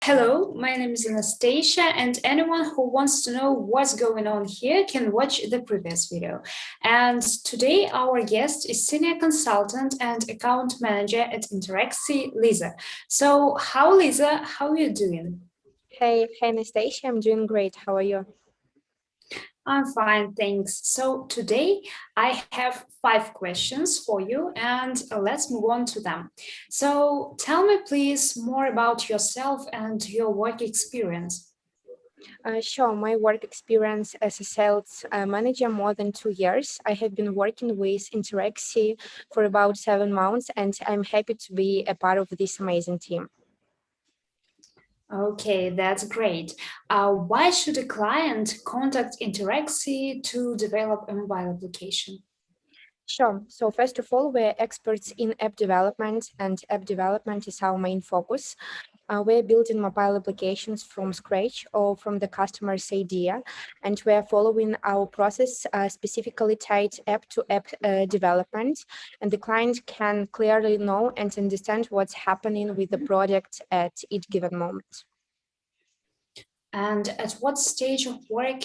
Hello, my name is Anastasia, and anyone who wants to know what's going on here can watch the previous video. And today our guest is Senior Consultant and Account Manager at Interexi, Lisa. So, Lisa, how are you doing? Hey Anastasia, I'm doing great. How are you? I'm fine, thanks. So today I have 5 questions for you and let's move on to them. So tell me please more about yourself and your work experience. Sure, my work experience as a sales manager more than 2 years. I have been working with Interexi for about 7 months, and I'm happy to be a part of this amazing team. Okay, that's great. Why should a client contact Interexi to develop a mobile application? Sure. So first of all, we're experts in app development, and app development is our main focus. We're building mobile applications from scratch or from the customer's idea, and we're following our process specifically tied app to app development, and the client can clearly know and understand what's happening with the project at each given moment. And at what stage of work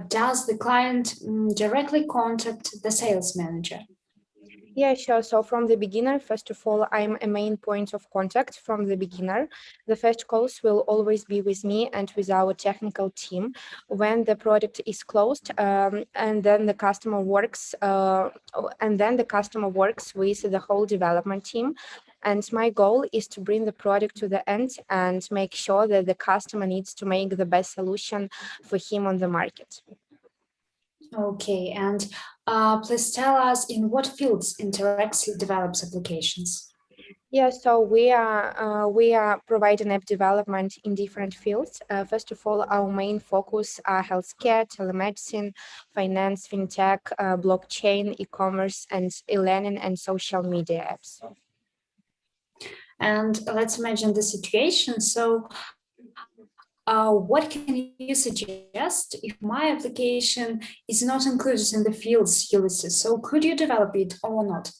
does the client directly contact the sales manager? Yeah, sure. So from the beginner, first of all, I'm a main point of contact from the beginner. The first calls will always be with me and with our technical team when the product is closed, and then the customer works, with the whole development team. And my goal is to bring the product to the end and make sure that the customer needs to make the best solution for him on the market. Okay, and please tell us in what fields Interexi develops applications. Yeah, so we are providing app development in different fields. First of all, our main focus are healthcare, telemedicine, finance, fintech, blockchain, e-commerce, and e-learning and social media apps. And let's imagine the situation. So, what can you suggest if my application is not included in the fields you listed? So, could you develop it or not?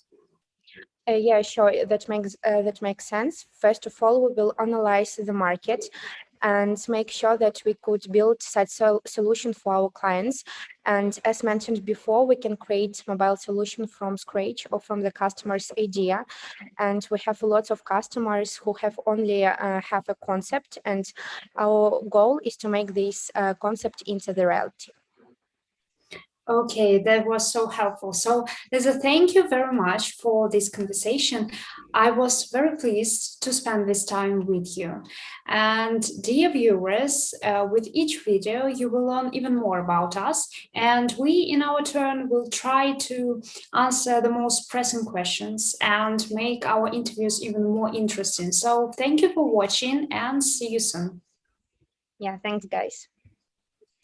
Yeah, sure. That makes sense. First of all, we will analyze the market and make sure that we could build such solution for our clients. And as mentioned before, we can create mobile solution from scratch or from the customer's idea. And we have lots of customers who have only have a concept, and our goal is to make this concept into the reality. Okay, that was so helpful. So, Lisa, thank you very much for this conversation. I was very pleased to spend this time with you. And, dear viewers, with each video, you will learn even more about us. And we, in our turn, will try to answer the most pressing questions and make our interviews even more interesting. So, thank you for watching and see you soon. Yeah, thanks, guys.